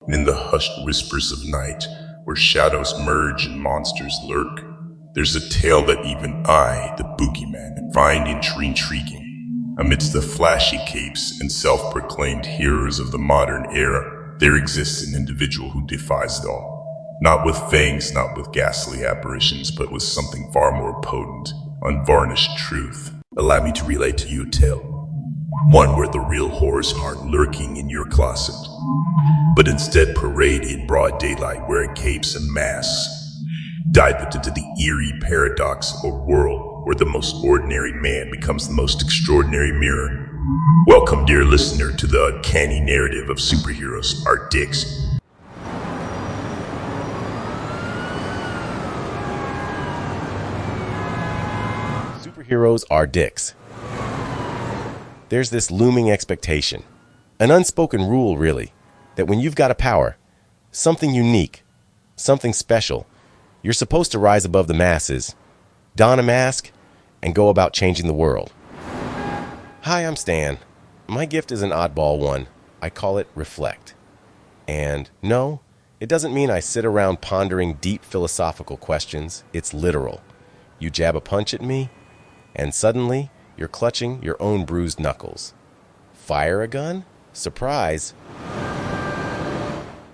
and in the hushed whispers of night, where shadows merge and monsters lurk, there's a tale that even I, the Boogeyman, find intriguing. Amidst the flashy capes and self-proclaimed heroes of the modern era, there exists an individual who defies it all. Not with fangs, not with ghastly apparitions, but with something far more potent, unvarnished truth. Allow me to relay to you a tale. One where the real horrors aren't lurking in your closet, but instead parade in broad daylight wearing capes and masks. Dive into the eerie paradox of a world where the most ordinary man becomes the most extraordinary mirror. Welcome, dear listener, to the uncanny narrative of superheroes are dicks. Superheroes are dicks. There's this looming expectation, an unspoken rule really, that when you've got a power, something unique, something special, you're supposed to rise above the masses, don a mask, and go about changing the world. Hi, I'm Stan. My gift is an oddball one. I call it reflect. And no, it doesn't mean I sit around pondering deep philosophical questions. It's literal. You jab a punch at me, and suddenly you're clutching your own bruised knuckles. Fire a gun? Surprise.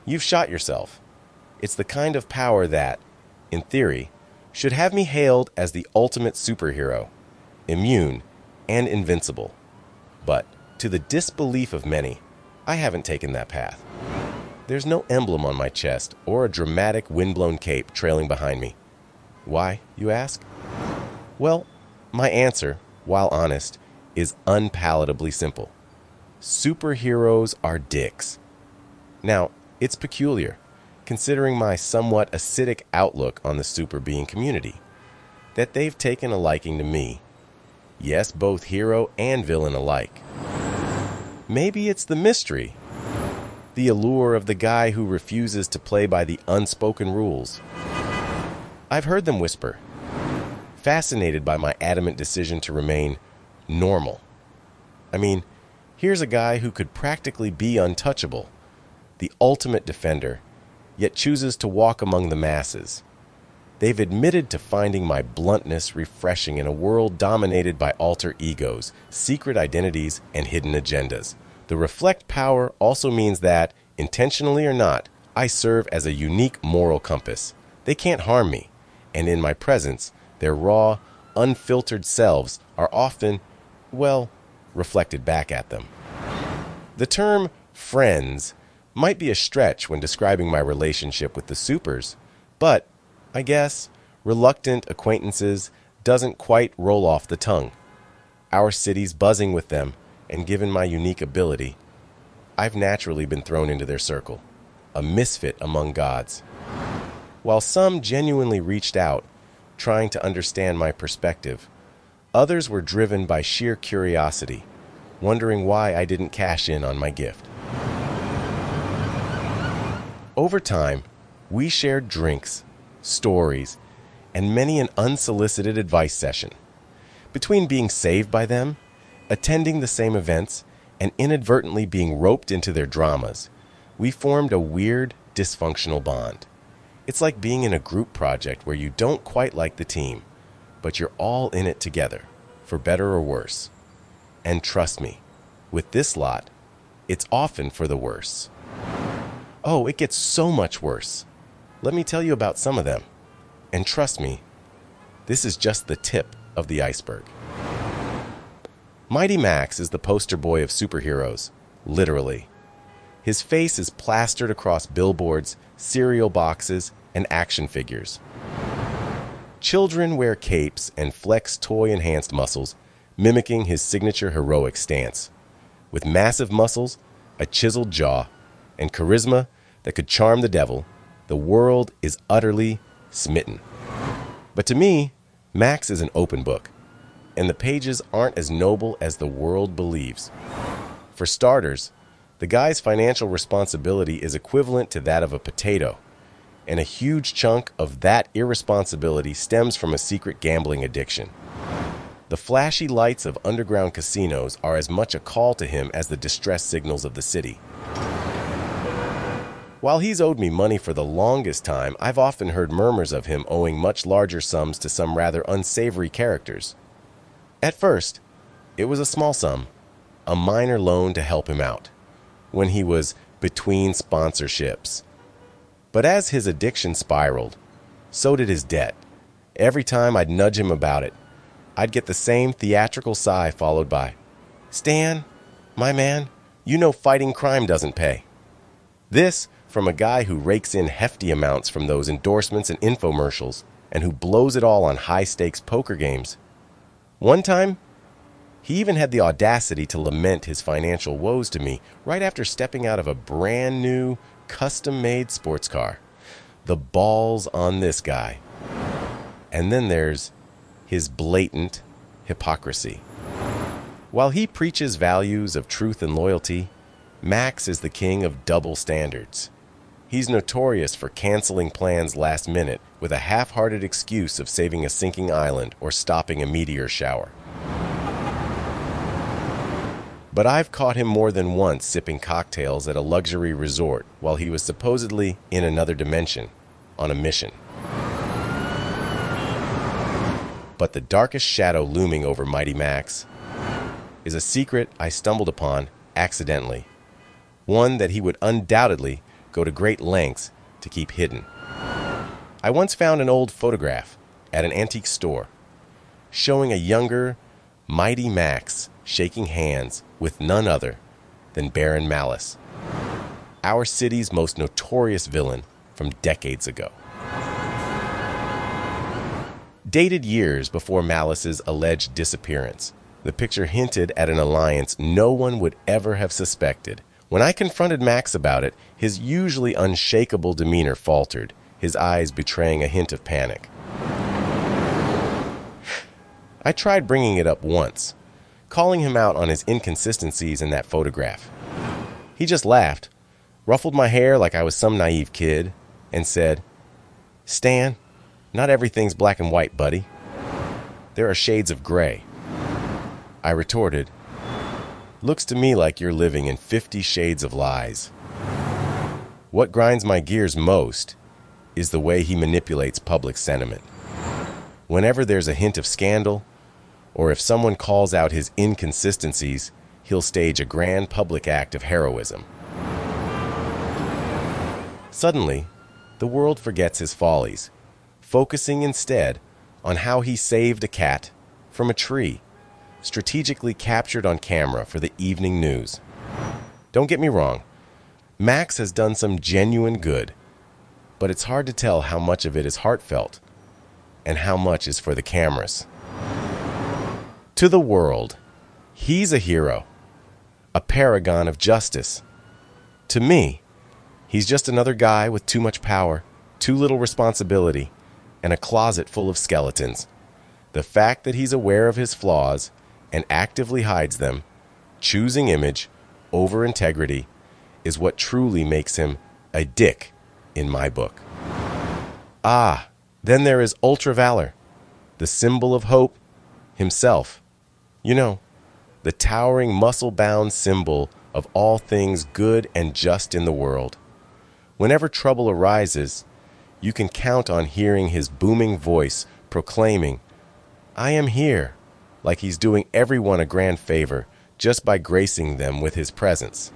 You've shot yourself. It's the kind of power that, in theory, should have me hailed as the ultimate superhero, immune and invincible. But to the disbelief of many, I haven't taken that path. There's no emblem on my chest or a dramatic windblown cape trailing behind me. Why, you ask? Well, my answer, while honest, is unpalatably simple. Superheroes are dicks. Now, it's peculiar, considering my somewhat acidic outlook on the super being community, that they've taken a liking to me. Yes, both hero and villain alike. Maybe it's the mystery, the allure of the guy who refuses to play by the unspoken rules. I've heard them whisper, fascinated by my adamant decision to remain normal. I mean, here's a guy who could practically be untouchable, the ultimate defender, yet chooses to walk among the masses. They've admitted to finding my bluntness refreshing in a world dominated by alter egos, secret identities, and hidden agendas. The reflect power also means that, intentionally or not, I serve as a unique moral compass. They can't harm me, and in my presence, their raw, unfiltered selves are often, well, reflected back at them. The term friends might be a stretch when describing my relationship with the supers, but I guess reluctant acquaintances doesn't quite roll off the tongue. Our city's buzzing with them, and given my unique ability, I've naturally been thrown into their circle, a misfit among gods. While some genuinely reached out, trying to understand my perspective, others were driven by sheer curiosity, wondering why I didn't cash in on my gift. Over time, we shared drinks, stories, and many an unsolicited advice session. Between being saved by them, attending the same events, and inadvertently being roped into their dramas, we formed a weird, dysfunctional bond. It's like being in a group project where you don't quite like the team, but you're all in it together, for better or worse. And trust me, with this lot, it's often for the worse. Oh, it gets so much worse. Let me tell you about some of them. And trust me, this is just the tip of the iceberg. Mighty Max is the poster boy of superheroes, literally. His face is plastered across billboards, cereal boxes, and action figures. Children wear capes and flex toy-enhanced muscles, mimicking his signature heroic stance. With massive muscles, a chiseled jaw, and charisma that could charm the devil, the world is utterly smitten. But to me, Max is an open book, and the pages aren't as noble as the world believes. For starters, the guy's financial responsibility is equivalent to that of a potato, and a huge chunk of that irresponsibility stems from a secret gambling addiction. The flashy lights of underground casinos are as much a call to him as the distress signals of the city. While he's owed me money for the longest time, I've often heard murmurs of him owing much larger sums to some rather unsavory characters. At first, it was a small sum, a minor loan to help him out, when he was between sponsorships. But as his addiction spiraled, so did his debt. Every time I'd nudge him about it, I'd get the same theatrical sigh followed by, "Stan, my man, you know fighting crime doesn't pay." This from a guy who rakes in hefty amounts from those endorsements and infomercials and who blows it all on high-stakes poker games. One time, he even had the audacity to lament his financial woes to me right after stepping out of a brand new, custom-made sports car. The balls on this guy. And then there's his blatant hypocrisy. While he preaches values of truth and loyalty, Max is the king of double standards. He's notorious for canceling plans last minute with a half-hearted excuse of saving a sinking island or stopping a meteor shower. But I've caught him more than once sipping cocktails at a luxury resort while he was supposedly in another dimension, on a mission. But the darkest shadow looming over Mighty Max is a secret I stumbled upon accidentally, one that he would undoubtedly go to great lengths to keep hidden. I once found an old photograph at an antique store showing a younger Mighty Max shaking hands with none other than Baron Malice, our city's most notorious villain from decades ago. Dated years before Malice's alleged disappearance, the picture hinted at an alliance no one would ever have suspected. When I confronted Max about it, his usually unshakable demeanor faltered, his eyes betraying a hint of panic. I tried bringing it up once, calling him out on his inconsistencies in that photograph. He just laughed, ruffled my hair like I was some naive kid, and said, "Stan, not everything's black and white, buddy. There are shades of gray." I retorted, "Looks to me like you're living in 50 shades of lies." What grinds my gears most is the way he manipulates public sentiment. Whenever there's a hint of scandal, or if someone calls out his inconsistencies, he'll stage a grand public act of heroism. Suddenly, the world forgets his follies, focusing instead on how he saved a cat from a tree, strategically captured on camera for the evening news. Don't get me wrong, Max has done some genuine good, but it's hard to tell how much of it is heartfelt and how much is for the cameras. To the world, he's a hero, a paragon of justice. To me, he's just another guy with too much power, too little responsibility, and a closet full of skeletons. The fact that he's aware of his flaws and actively hides them, choosing image over integrity, is what truly makes him a dick in my book. Ah, then there is Ultra Valor, the symbol of hope himself. You know, the towering muscle-bound symbol of all things good and just in the world. Whenever trouble arises, you can count on hearing his booming voice proclaiming, "I am here," like he's doing everyone a grand favor just by gracing them with his presence.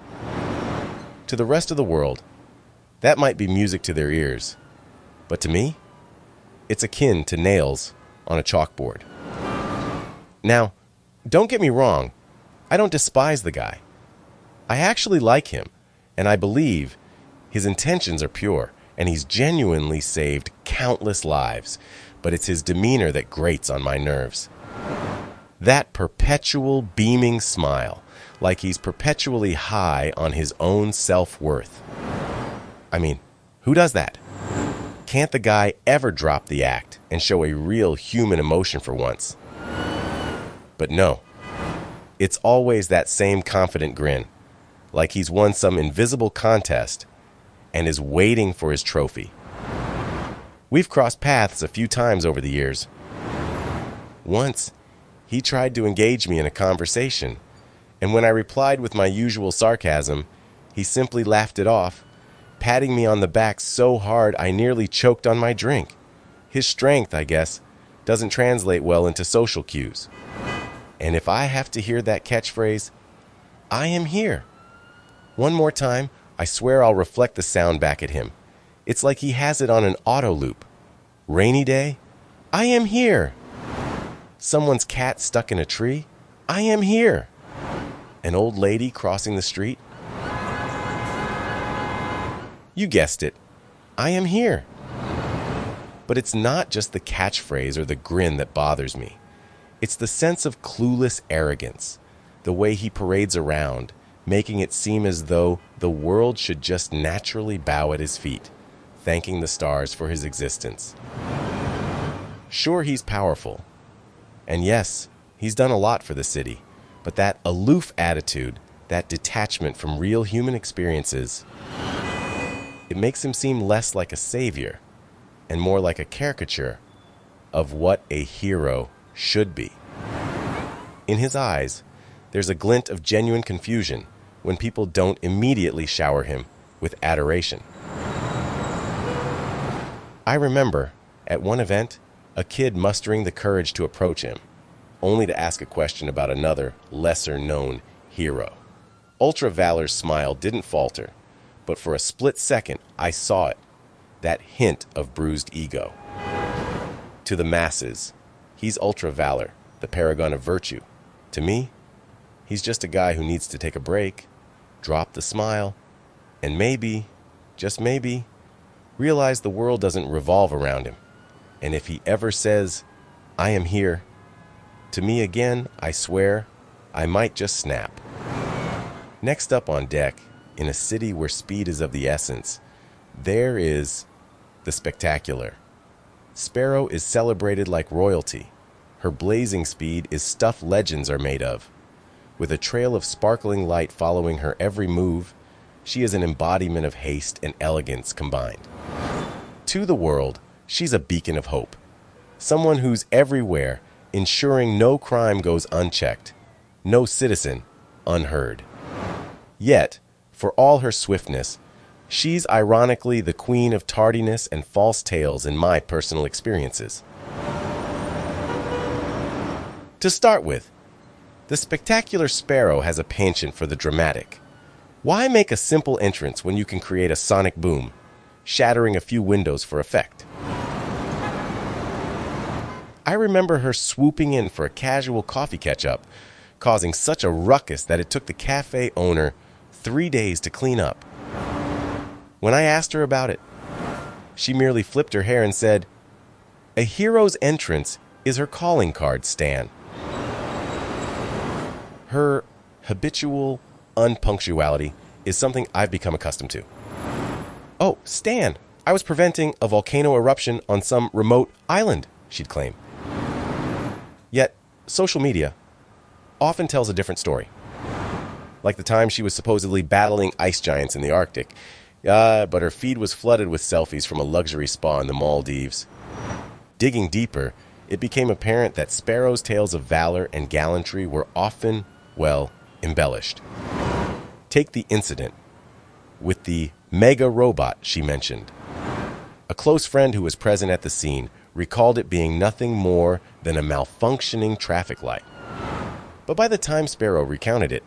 To the rest of the world, that might be music to their ears, but to me, it's akin to nails on a chalkboard. Now, don't get me wrong, I don't despise the guy. I actually like him, and I believe his intentions are pure, and he's genuinely saved countless lives, but it's his demeanor that grates on my nerves. That perpetual beaming smile, like he's perpetually high on his own self-worth. I mean, who does that? Can't the guy ever drop the act and show a real human emotion for once? But no, it's always that same confident grin, like he's won some invisible contest and is waiting for his trophy. We've crossed paths a few times over the years. Once, he tried to engage me in a conversation, and when I replied with my usual sarcasm, he simply laughed it off patting me on the back so hard I nearly choked on my drink. His strength, I guess, doesn't translate well into social cues. And if I have to hear that catchphrase, "I am here," one more time, I swear I'll reflect the sound back at him. It's like he has it on an auto loop. Rainy day, "I am here." Someone's cat stuck in a tree, "I am here." An old lady crossing the street, you guessed it, "I am here." But it's not just the catchphrase or the grin that bothers me. It's the sense of clueless arrogance, the way he parades around, making it seem as though the world should just naturally bow at his feet, thanking the stars for his existence. Sure, he's powerful. And yes, he's done a lot for the city, but that aloof attitude, that detachment from real human experiences, it makes him seem less like a savior and more like a caricature of what a hero should be. In his eyes, there's a glint of genuine confusion when people don't immediately shower him with adoration. I remember, at one event, a kid mustering the courage to approach him, only to ask a question about another, lesser-known hero. Ultra Valor's smile didn't falter, but for a split second, I saw it, that hint of bruised ego. To the masses, he's Ultra Valor, the paragon of virtue. To me, he's just a guy who needs to take a break, drop the smile, and maybe, just maybe, realize the world doesn't revolve around him. And if he ever says, "I am here," to me again, I swear, I might just snap. Next up on deck, in a city where speed is of the essence, there is the Spectacular. Sparrow is celebrated like royalty. Her blazing speed is stuff legends are made of. With a trail of sparkling light following her every move, she is an embodiment of haste and elegance combined. To the world, she's a beacon of hope. Someone who's everywhere, ensuring no crime goes unchecked, no citizen unheard. Yet, for all her swiftness, she's ironically the queen of tardiness and false tales in my personal experiences. To start with, the Spectacular Sparrow has a penchant for the dramatic. Why make a simple entrance when you can create a sonic boom, shattering a few windows for effect? I remember her swooping in for a casual coffee catch-up, causing such a ruckus that it took the cafe owner 3 days to clean up. When I asked her about it, she merely flipped her hair and said, "A hero's entrance is her calling card, Stan." Her habitual unpunctuality is something I've become accustomed to. "Oh, Stan, I was preventing a volcano eruption on some remote island," she'd claim. Yet, social media often tells a different story. Like the time she was supposedly battling ice giants in the Arctic, but her feed was flooded with selfies from a luxury spa in the Maldives. Digging deeper, it became apparent that Sparrow's tales of valor and gallantry were often, well, embellished. Take the incident with the mega robot she mentioned. A close friend who was present at the scene recalled it being nothing more than a malfunctioning traffic light. But by the time Sparrow recounted it,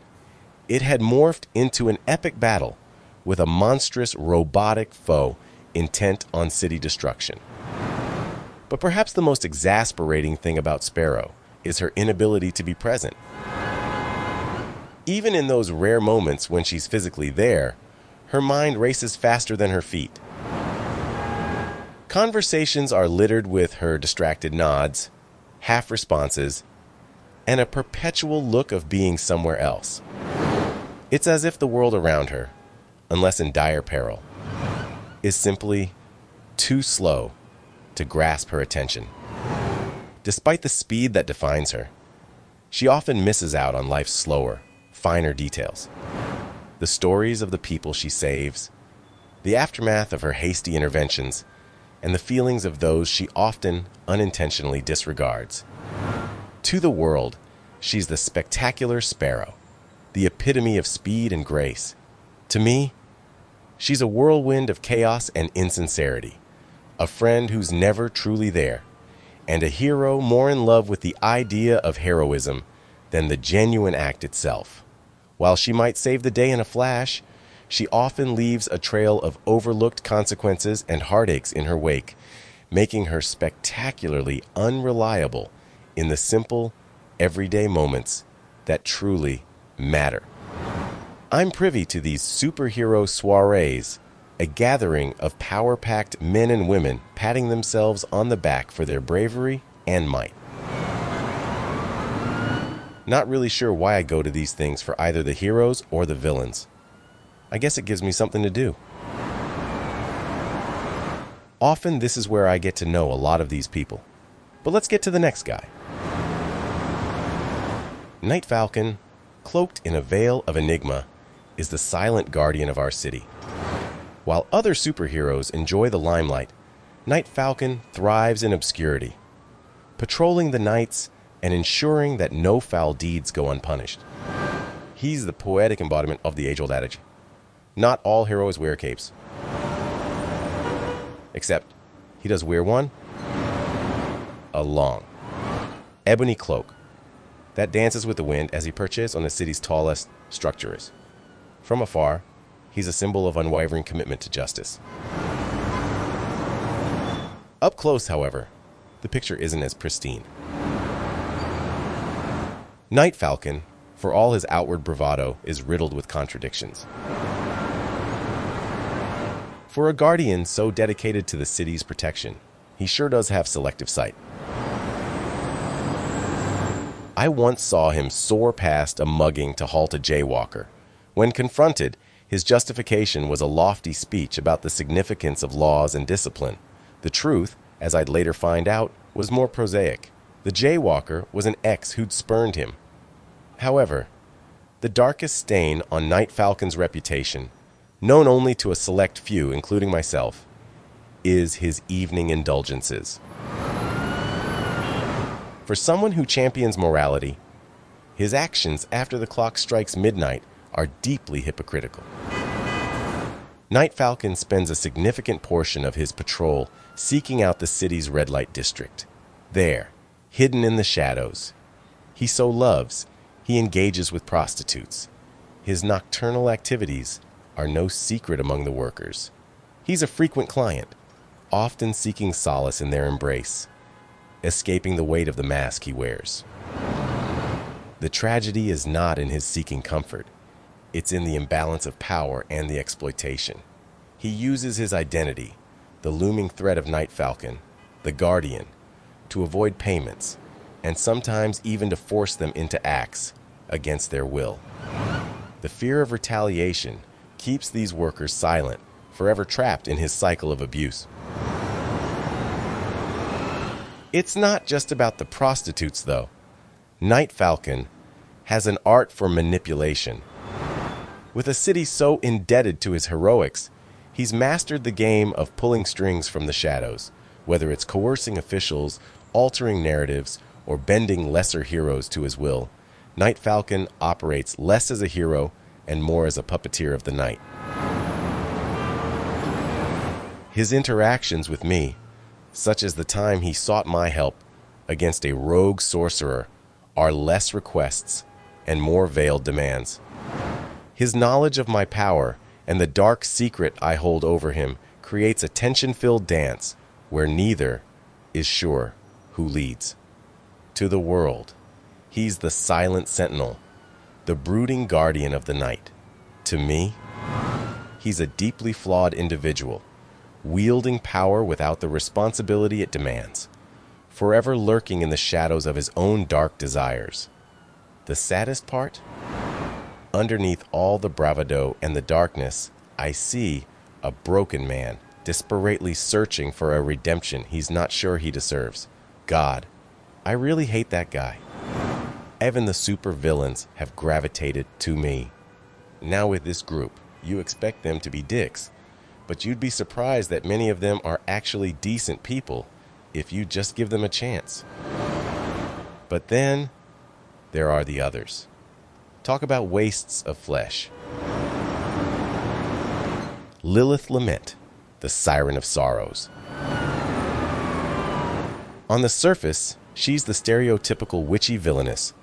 it had morphed into an epic battle with a monstrous robotic foe intent on city destruction. But perhaps the most exasperating thing about Sparrow is her inability to be present. Even in those rare moments when she's physically there, her mind races faster than her feet. Conversations are littered with her distracted nods, half responses, and a perpetual look of being somewhere else. It's as if the world around her, unless in dire peril, is simply too slow to grasp her attention. Despite the speed that defines her, she often misses out on life's slower, finer details. The stories of the people she saves, the aftermath of her hasty interventions, and the feelings of those she often unintentionally disregards. To the world, she's the Spectacular Sparrow, the epitome of speed and grace. To me, She's a whirlwind of chaos and insincerity, a friend who's never truly there, and a hero more in love with the idea of heroism than the genuine act itself. While she might save the day in a flash, she often leaves a trail of overlooked consequences and heartaches in her wake, making her spectacularly unreliable in the simple, everyday moments that truly matter. I'm privy to these superhero soirees, a gathering of power-packed men and women patting themselves on the back for their bravery and might. Not really sure why I go to these things for either the heroes or the villains. I guess it gives me something to do. Often this is where I get to know a lot of these people. But let's get to the next guy. Night Falcon, cloaked in a veil of enigma, is the silent guardian of our city. While other superheroes enjoy the limelight, Night Falcon thrives in obscurity, patrolling the nights and ensuring that no foul deeds go unpunished. He's the poetic embodiment of the age-old adage, not all heroes wear capes. Except, he does wear one, a long, ebony cloak that dances with the wind as he perches on the city's tallest structures. From afar, he's a symbol of unwavering commitment to justice. Up close, however, the picture isn't as pristine. Night Falcon, for all his outward bravado, is riddled with contradictions. For a guardian so dedicated to the city's protection, he sure does have selective sight. I once saw him soar past a mugging to halt a jaywalker. When confronted, his justification was a lofty speech about the significance of laws and discipline. The truth, as I'd later find out, was more prosaic. The jaywalker was an ex who'd spurned him. However, the darkest stain on Night Falcon's reputation, known only to a select few, including myself, is his evening indulgences. For someone who champions morality, his actions after the clock strikes midnight are deeply hypocritical. Night Falcon spends a significant portion of his patrol seeking out the city's red light district. There, hidden in the shadows, he so loves, he engages with prostitutes. His nocturnal activities are no secret among the workers. He's a frequent client, often seeking solace in their embrace, escaping the weight of the mask he wears. The tragedy is not in his seeking comfort. It's in the imbalance of power and the exploitation. He uses his identity, the looming threat of Night Falcon, the Guardian, to avoid payments, and sometimes even to force them into acts against their will. The fear of retaliation keeps these workers silent, forever trapped in his cycle of abuse. It's not just about the prostitutes, though. Night Falcon has an art for manipulation. With a city so indebted to his heroics, he's mastered the game of pulling strings from the shadows, whether it's coercing officials, altering narratives, or bending lesser heroes to his will. Night Falcon operates less as a hero and more as a puppeteer of the night. His interactions with me, such as the time he sought my help against a rogue sorcerer, are less requests and more veiled demands. His knowledge of my power and the dark secret I hold over him creates a tension-filled dance where neither is sure who leads. To the world, he's the silent sentinel, the brooding guardian of the night. To me, he's a deeply flawed individual, wielding power without the responsibility it demands, forever lurking in the shadows of his own dark desires. The saddest part? Underneath all the bravado and the darkness, I see a broken man, desperately searching for a redemption he's not sure he deserves. God, I really hate that guy. Even the super villains have gravitated to me. Now with this group, you expect them to be dicks, but you'd be surprised that many of them are actually decent people if you just give them a chance. But then, there are the others. Talk about wastes of flesh. Lilith Lament, the Siren of Sorrows. On the surface, she's the stereotypical witchy villainess.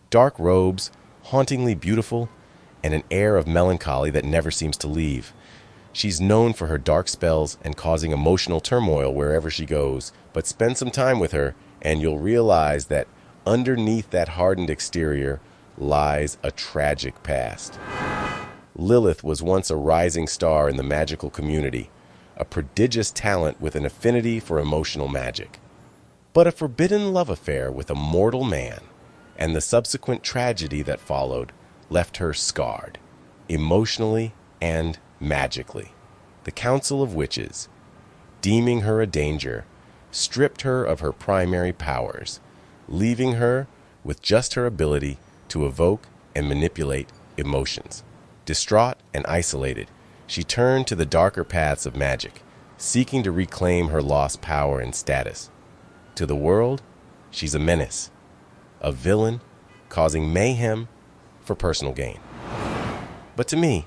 Dark robes, hauntingly beautiful, and an air of melancholy that never seems to leave. She's known for her dark spells and causing emotional turmoil wherever she goes, but spend some time with her and you'll realize that underneath that hardened exterior lies a tragic past. Lilith was once a rising star in the magical community, a prodigious talent with an affinity for emotional magic. But a forbidden love affair with a mortal man, and the subsequent tragedy that followed, left her scarred, emotionally and magically. The Council of Witches, deeming her a danger, stripped her of her primary powers, leaving her with just her ability to evoke and manipulate emotions. Distraught and isolated, she turned to the darker paths of magic, seeking to reclaim her lost power and status. To the world, she's a menace, a villain causing mayhem for personal gain. But to me,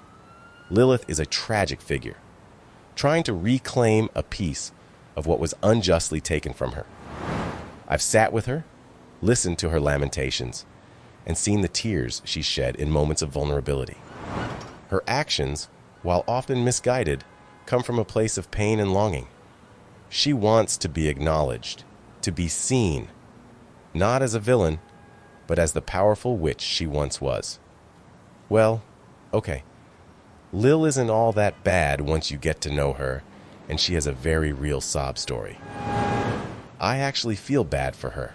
Lilith is a tragic figure, trying to reclaim a piece of what was unjustly taken from her. I've sat with her, listened to her lamentations, and seen the tears she shed in moments of vulnerability. Her actions, while often misguided, come from a place of pain and longing. She wants to be acknowledged, to be seen, not as a villain, but as the powerful witch she once was. Well, okay. Lil isn't all that bad once you get to know her, and she has a very real sob story. I actually feel bad for her.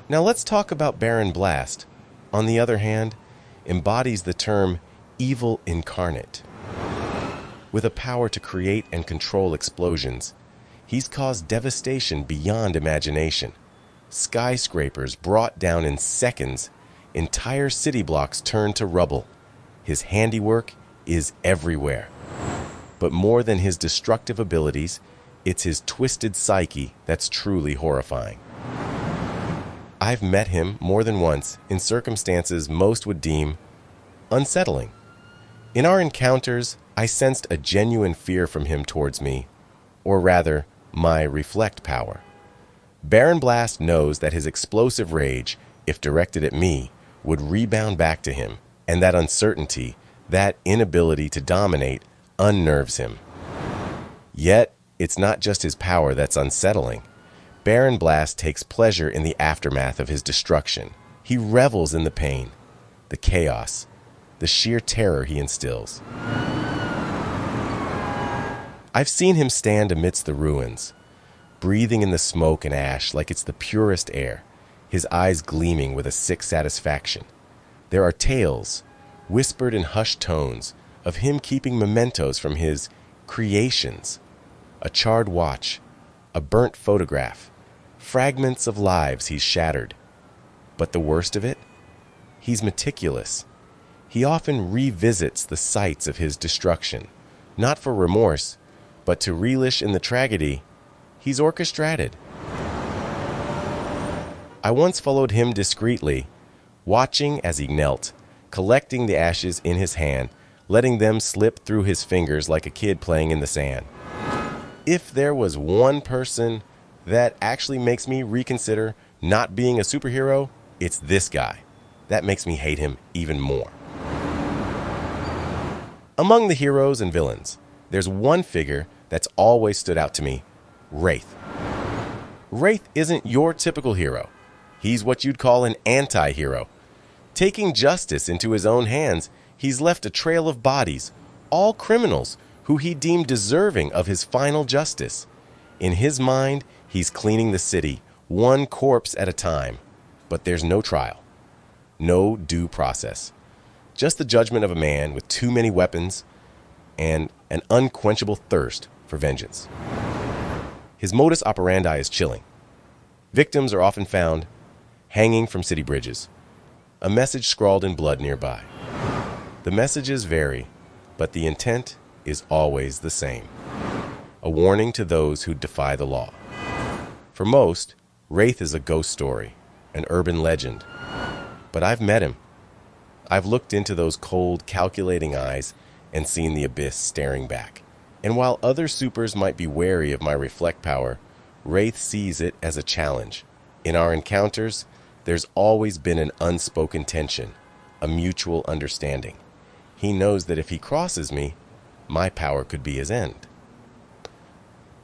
Now let's talk about Baron Blast. On the other hand, embodies the term evil incarnate. With a power to create and control explosions, he's caused devastation beyond imagination. Skyscrapers brought down in seconds, entire city blocks turned to rubble. His handiwork is everywhere. But more than his destructive abilities, it's his twisted psyche that's truly horrifying. I've met him more than once in circumstances most would deem unsettling. In our encounters, I sensed a genuine fear from him towards me, or rather, my reflect power. Baron Blast knows that his explosive rage, if directed at me, would rebound back to him, and that uncertainty, that inability to dominate, unnerves him. Yet, it's not just his power that's unsettling. Baron Blast takes pleasure in the aftermath of his destruction. He revels in the pain, the chaos, the sheer terror he instills. I've seen him stand amidst the ruins, breathing in the smoke and ash like it's the purest air, his eyes gleaming with a sick satisfaction. There are tales, whispered in hushed tones, of him keeping mementos from his creations. A charred watch, a burnt photograph, fragments of lives he's shattered. But the worst of it? He's meticulous. He often revisits the sites of his destruction, not for remorse, but to relish in the tragedy he's orchestrated. I once followed him discreetly, watching as he knelt, collecting the ashes in his hand, letting them slip through his fingers like a kid playing in the sand. If there was one person that actually makes me reconsider not being a superhero, it's this guy. That makes me hate him even more. Among the heroes and villains, there's one figure that's always stood out to me, Wraith. Wraith isn't your typical hero. He's what you'd call an anti-hero. Taking justice into his own hands, he's left a trail of bodies, all criminals who he deemed deserving of his final justice. In his mind, he's cleaning the city, one corpse at a time. But there's no trial, no due process. Just the judgment of a man with too many weapons and an unquenchable thirst for vengeance. His modus operandi is chilling. Victims are often found hanging from city bridges, a message scrawled in blood nearby. The messages vary, but the intent is always the same. A warning to those who defy the law. For most, Wraith is a ghost story, an urban legend. But I've met him. I've looked into those cold, calculating eyes and seen the abyss staring back. And while other supers might be wary of my reflect power, Wraith sees it as a challenge. In our encounters, there's always been an unspoken tension, a mutual understanding. He knows that if he crosses me, my power could be his end.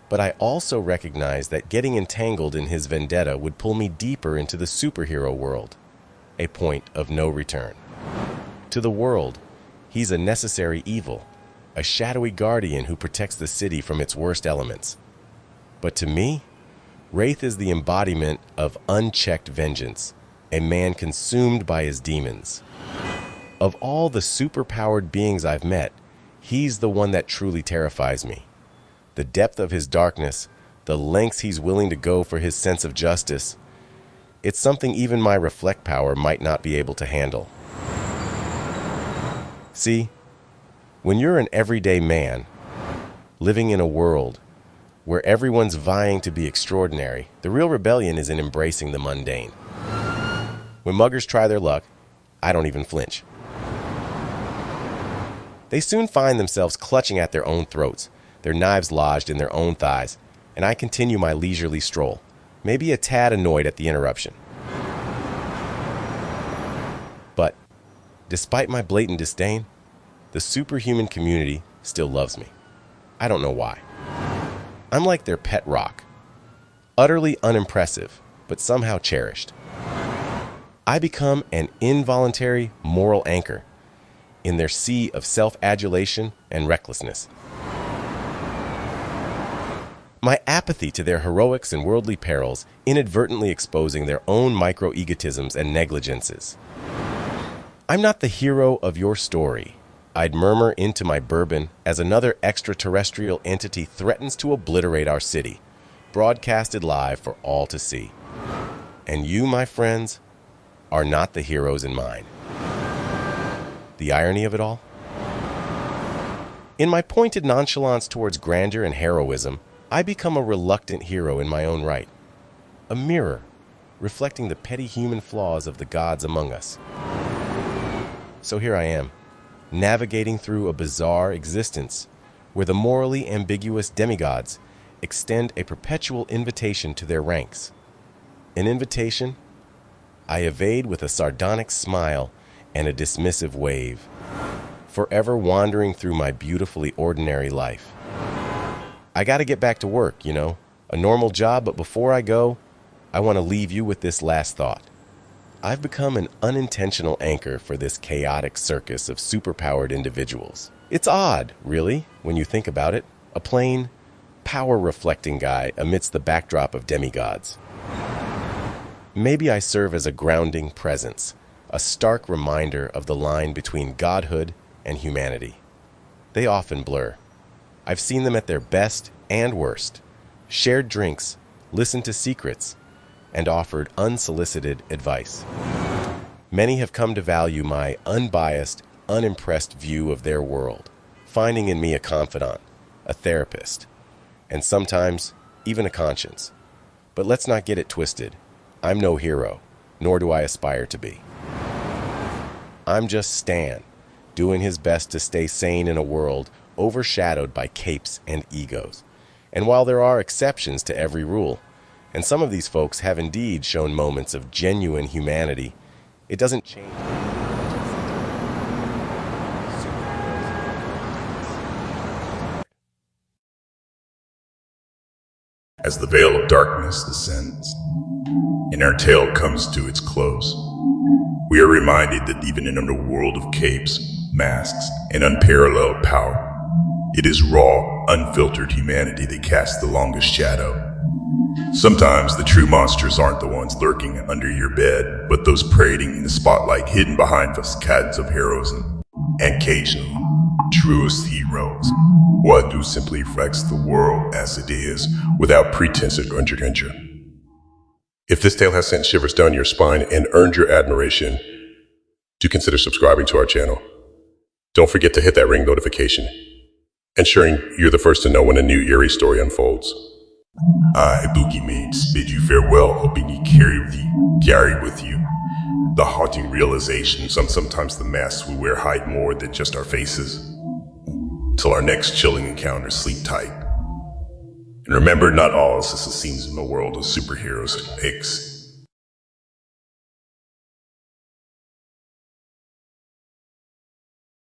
But I also recognize that getting entangled in his vendetta would pull me deeper into the superhero world, a point of no return. To the world, he's a necessary evil, a shadowy guardian who protects the city from its worst elements. But to me, Wraith is the embodiment of unchecked vengeance, a man consumed by his demons. Of all the superpowered beings I've met, he's the one that truly terrifies me. The depth of his darkness, the lengths he's willing to go for his sense of justice, it's something even my reflect power might not be able to handle. See, when you're an everyday man, living in a world where everyone's vying to be extraordinary, the real rebellion is in embracing the mundane. When muggers try their luck, I don't even flinch. They soon find themselves clutching at their own throats, their knives lodged in their own thighs, and I continue my leisurely stroll, maybe a tad annoyed at the interruption. But, despite my blatant disdain, the superhuman community still loves me. I don't know why. I'm like their pet rock, utterly unimpressive, but somehow cherished. I become an involuntary moral anchor in their sea of self-adulation and recklessness. My apathy to their heroics and worldly perils inadvertently exposing their own micro-egotisms and negligences. I'm not the hero of your story, I'd murmur into my bourbon as another extraterrestrial entity threatens to obliterate our city, broadcasted live for all to see. And you, my friends, are not the heroes in mine. The irony of it all? In my pointed nonchalance towards grandeur and heroism, I become a reluctant hero in my own right, a mirror reflecting the petty human flaws of the gods among us. So here I am, navigating through a bizarre existence where the morally ambiguous demigods extend a perpetual invitation to their ranks. An invitation I evade with a sardonic smile and a dismissive wave, forever wandering through my beautifully ordinary life. I gotta get back to work, a normal job, but before I go, I want to leave you with this last thought. I've become an unintentional anchor for this chaotic circus of superpowered individuals. It's odd, really, when you think about it. A plain, power-reflecting guy amidst the backdrop of demigods. Maybe I serve as a grounding presence, a stark reminder of the line between godhood and humanity. They often blur. I've seen them at their best and worst, shared drinks, listened to secrets, and offered unsolicited advice. Many have come to value my unbiased, unimpressed view of their world, finding in me a confidant, a therapist, and sometimes even a conscience. But let's not get it twisted. I'm no hero, nor do I aspire to be. I'm just Stan, doing his best to stay sane in a world overshadowed by capes and egos. And while there are exceptions to every rule, and some of these folks have indeed shown moments of genuine humanity, it doesn't change. As the veil of darkness descends, and our tale comes to its close, we are reminded that even in a world of capes, masks, and unparalleled power, it is raw, unfiltered humanity that casts the longest shadow. Sometimes the true monsters aren't the ones lurking under your bed, but those parading in the spotlight hidden behind facades of heroism. And occasionally, truest heroes, one who simply reflects the world as it is, without pretense or grandeur. If this tale has sent shivers down your spine and earned your admiration, do consider subscribing to our channel. Don't forget to hit that ring notification, ensuring you're the first to know when a new eerie story unfolds. I, Boogeyman, bid you farewell, hoping you carry with you the haunting realization sometimes the masks we wear hide more than just our faces. Till our next chilling encounter, sleep tight. And remember, not all is as it seems in the world of superheroes.